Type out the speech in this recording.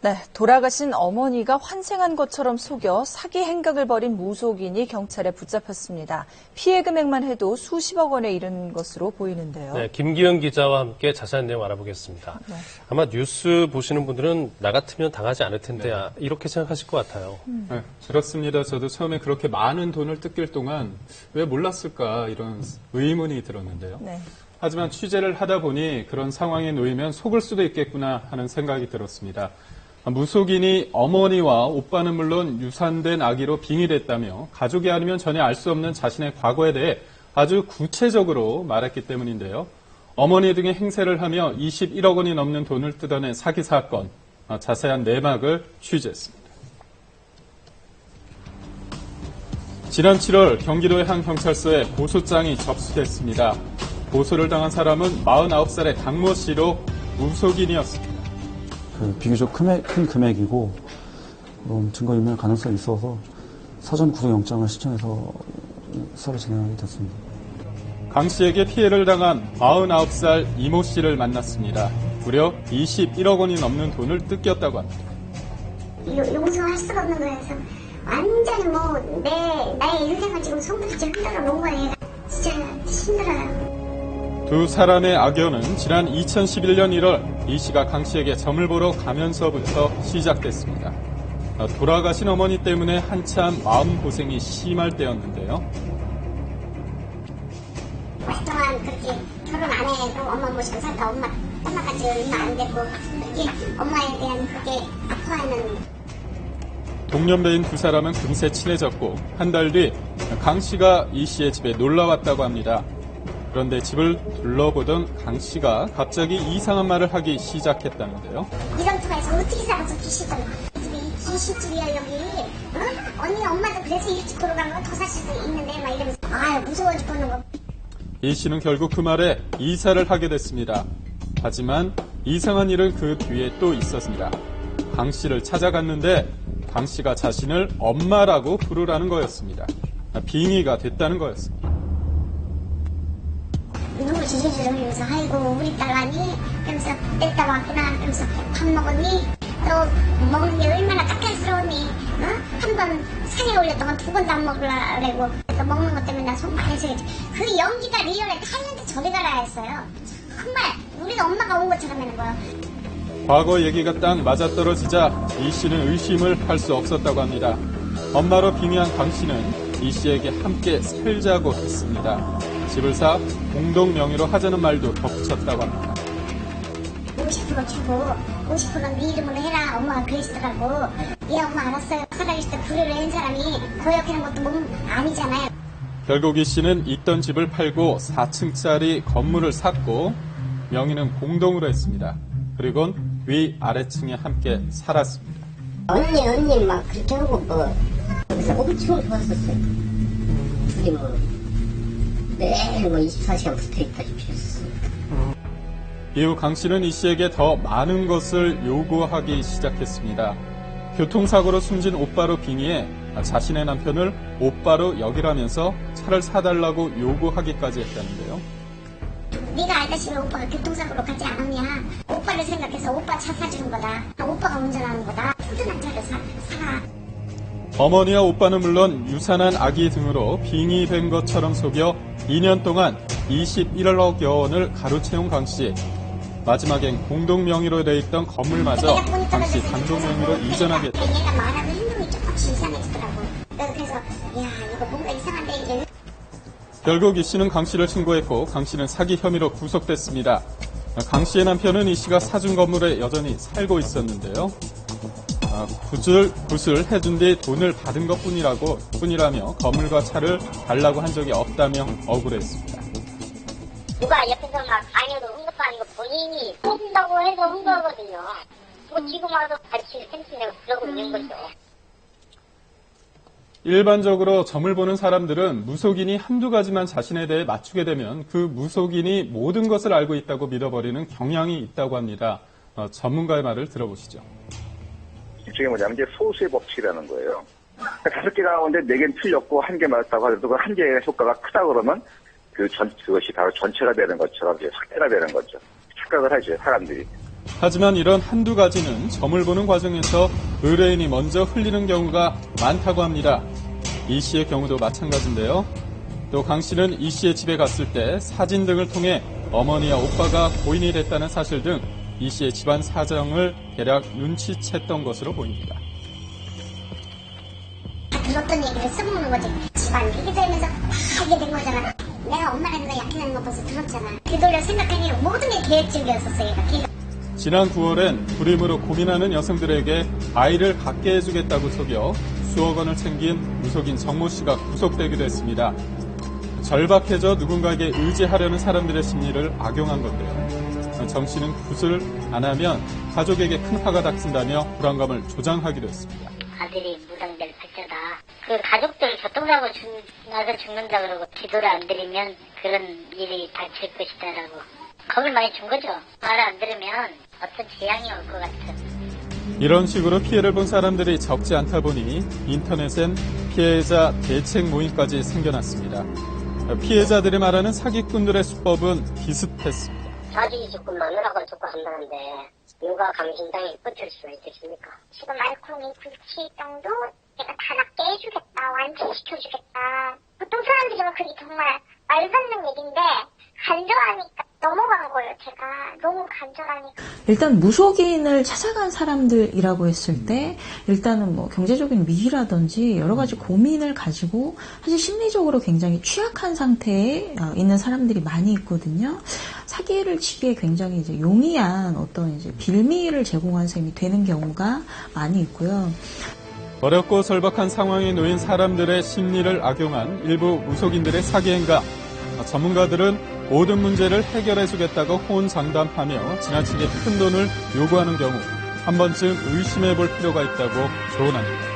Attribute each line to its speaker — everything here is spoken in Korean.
Speaker 1: 네, 돌아가신 어머니가 환생한 것처럼 속여 사기 행각을 벌인 무속인이 경찰에 붙잡혔습니다. 피해 금액만 해도 수십억 원에 이르는 것으로 보이는데요.
Speaker 2: 네, 김기현 기자와 함께 자세한 내용 알아보겠습니다.
Speaker 1: 네.
Speaker 2: 아마 뉴스 보시는 분들은 나 같으면 당하지 않을 텐데 이렇게 생각하실 것 같아요.
Speaker 3: 네, 그렇습니다. 저도 처음에 그렇게 많은 돈을 뜯길 동안 왜 몰랐을까 이런 의문이 들었는데요.
Speaker 1: 네.
Speaker 3: 하지만 취재를 하다 보니 그런 상황에 놓이면 속을 수도 있겠구나 하는 생각이 들었습니다. 무속인이 어머니와 오빠는 물론 유산된 아기로 빙의됐다며 가족이 아니면 전혀 알 수 없는 자신의 과거에 대해 아주 구체적으로 말했기 때문인데요. 어머니 등의 행세를 하며 21억 원이 넘는 돈을 뜯어낸 사기 사건, 자세한 내막을 취재했습니다. 지난 7월 경기도의 한 경찰서에 고소장이 접수됐습니다. 고소를 당한 사람은 49살의 강모 씨로 무속인이었습니다.
Speaker 4: 비교적 큰 금액이고 증거인멸 가능성이 있어서 사전 구속영장을 신청해서 수사를 진행하게 됐습니다.
Speaker 3: 강 씨에게 피해를 당한 49살 이모 씨를 만났습니다. 무려 21억 원이 넘는 돈을 뜯겼다고 합니다.
Speaker 5: 용서할 수가 없는 거여서 완전히 나의 인생을 지금 손부딪혀 흔들어 놓은 거예요. 진짜 힘들어요.
Speaker 3: 두 사람의 악연은 지난 2011년 1월 이 씨가 강 씨에게 점을 보러 가면서부터 시작됐습니다. 돌아가신 어머니 때문에 한참 마음고생이 심할 때였는데요.
Speaker 5: 그동안 그렇게 결혼 안 해도 엄마 모시고 살다 엄마까지 얼마 안 됐고 그렇게 엄마에 대한 그게 아파하는.
Speaker 3: 동년배인 두 사람은 금세 친해졌고 한 달 뒤 강 씨가 이 씨의 집에 놀러 왔다고 합니다. 그런데 집을 둘러보던 강 씨가 갑자기 이상한 말을 하기 시작했다는데요.
Speaker 5: 이런 투가에서 어떻게 살아서 귀신들 집이 귀신집이야 여기. 어? 언니 엄마도 그래서 일찍 돌아간 거 더 살 수도 있는데 막 이러면서 무서워 죽겠는 거.
Speaker 3: 이 씨는 결국 그 말에 이사를 하게 됐습니다. 하지만 이상한 일은 그 뒤에 또 있었습니다. 강 씨를 찾아갔는데 강 씨가 자신을 엄마라고 부르라는 거였습니다. 빙의가 됐다는 거였습니다.
Speaker 5: 눈물 지지를 흘리면서 아이고 우리 딸 아니? 그러면서 내 딸 왔구나. 그러면서 밥 먹었니? 너 먹는 게 얼마나 까탈스러웠니? 어? 한 번 산에 올렸더만 두 번도 안 먹으려고 또 먹는 것 때문에 나 속 많이 쓰겠지. 그 연기가 리얼해. 타이런트 저리 가라 했어요. 정말 우리 엄마가 온 것처럼 하는 거야.
Speaker 3: 과거 얘기가 딱 맞아떨어지자 이 씨는 의심을 할 수 없었다고 합니다. 엄마로 빙의한 강 씨는 이 씨에게 함께 살자고 했습니다. 집을 사 공동 명의로 하자는 말도 덧붙였다고 합니다.
Speaker 5: 50% 주고 50%는 네 이름으로 해라. 엄마가 그랬더라고. 예 엄마 알았어요. 살아계실 때 불효를 한 사람이 고역하는 것도 몸 아니잖아요.
Speaker 3: 결국 이 씨는 있던 집을 팔고 4층짜리 건물을 샀고 명의는 공동으로 했습니다. 그리고는 위 아래층에 함께 살았습니다.
Speaker 6: 언니 막 그렇게 하고 그래서 엄청 좋았었어요. 둘이 매일 24시간 붙어있다시피 했었습니다.
Speaker 3: 이후 강 씨는 이 씨에게 더 많은 것을 요구하기 시작했습니다. 교통사고로 숨진 오빠로 빙의해 자신의 남편을 오빠로 여기라면서 차를 사달라고 요구하기까지 했다는데요.
Speaker 5: 네가 알다시피 오빠가 교통사고로 가지 않았냐. 오빠를 생각해서 오빠 차 사주는 거다. 오빠가 운전하는 거다. 튼튼한 차를 사가.
Speaker 3: 어머니와 오빠는 물론 유산한 아기 등으로 빙의된 것처럼 속여 2년 동안 21억여 원을 가로채운 강 씨. 마지막엔 공동 명의로 돼 있던 건물마저 강 씨 단독 명의로 이전하게 됐다.
Speaker 5: 얘가 말하는 행동이 조금씩 이상해지더라고. 그래서 야 이거 뭔가 이상한데 이래.
Speaker 3: 결국 이 씨는 강 씨를 신고했고 강 씨는 사기 혐의로 구속됐습니다. 강 씨의 남편은 이 씨가 사준 건물에 여전히 살고 있었는데요. 굿을 해준 뒤 돈을 받은 것뿐이라며 건물과 차를 달라고 한 적이 없다며 억울했습니다.
Speaker 6: 누가 옆에서 막 아니어도 흥분도 아니고 본인이 뽑는다고 해서 흥분하거든요. 지금 와서 같이 펜스내고 그러고 있는 거죠.
Speaker 3: 일반적으로 점을 보는 사람들은 무속인이 한두 가지만 자신에 대해 맞추게 되면 그 무속인이 모든 것을 알고 있다고 믿어버리는 경향이 있다고 합니다. 전문가의 말을 들어보시죠.
Speaker 7: 일종의 뭐냐면 이제 소수의 법칙이라는 거예요. 5개 나오는데 4개는 틀렸고 1개 맞았다고 하더라도 그 1개의 효과가 크다 그러면 그것이 바로 전체가 되는 것처럼 이제 확대가 되는 거죠. 착각을 하죠, 사람들이.
Speaker 3: 하지만 이런 한두 가지는 점을 보는 과정에서 의뢰인이 먼저 흘리는 경우가 많다고 합니다. 이 씨의 경우도 마찬가지인데요. 또 강 씨는 이 씨의 집에 갔을 때 사진 등을 통해 어머니와 오빠가 고인이 됐다는 사실 등 이 씨의 집안 사정을 대략 눈치챘던 것으로 보입니다.
Speaker 5: 들었던 얘기를 써먹는 거지. 집안 비교되면서 다 알게 된 거잖아. 내가 엄마랑 내가 약해지는 거 벌써 들었잖아. 되돌려 생각하니 모든 게 계획적이었었어, 얘가.
Speaker 3: 지난 9월엔 불임으로 고민하는 여성들에게 아이를 갖게 해주겠다고 속여 수억 원을 챙긴 무속인 정모 씨가 구속되기도 했습니다. 절박해져 누군가에게 의지하려는 사람들의 심리를 악용한 건데요. 정 씨는 굿을 안 하면 가족에게 큰 화가 닥친다며 불안감을 조장하기도 했습니다.
Speaker 6: 아들이 무당될 팔자다. 그 가족들 교통사고 나서 죽는다 그러고 기도를 안 드리면 그런 일이 닥칠 것이다라고 겁을 많이 준 거죠. 말을 안 들으면 어떤 재앙이 올 것 같은.
Speaker 3: 이런 식으로 피해를 본 사람들이 적지 않다 보니 인터넷엔 피해자 대책 모임까지 생겨났습니다. 피해자들이 말하는 사기꾼들의 수법은 비슷했습니다.
Speaker 6: 자기 조금 마누라가 조금 한다는데 누가 감신당에 뻗칠 수가 있겠습니까?
Speaker 5: 지금 알코올이 불치병도 내가 다 낫게 해주겠다, 완치시켜주겠다. 보통 사람들이면 그게 정말 말도 안 되는 얘기인데 간절하니까 넘어간 거예요. 제가 너무 간절하니까.
Speaker 8: 일단 무속인을 찾아간 사람들이라고 했을 때 일단은 뭐 경제적인 미희라든지 여러 가지 고민을 가지고 사실 심리적으로 굉장히 취약한 상태에 있는 사람들이 많이 있거든요. 사기를 치기에 굉장히 이제 용이한 어떤 이제 빌미를 제공한 셈이 되는 경우가 많이 있고요.
Speaker 3: 어렵고 절박한 상황에 놓인 사람들의 심리를 악용한 일부 무속인들의 사기 행각. 전문가들은 모든 문제를 해결해주겠다고 호언장담하며 지나치게 큰 돈을 요구하는 경우 한 번쯤 의심해볼 필요가 있다고 조언합니다.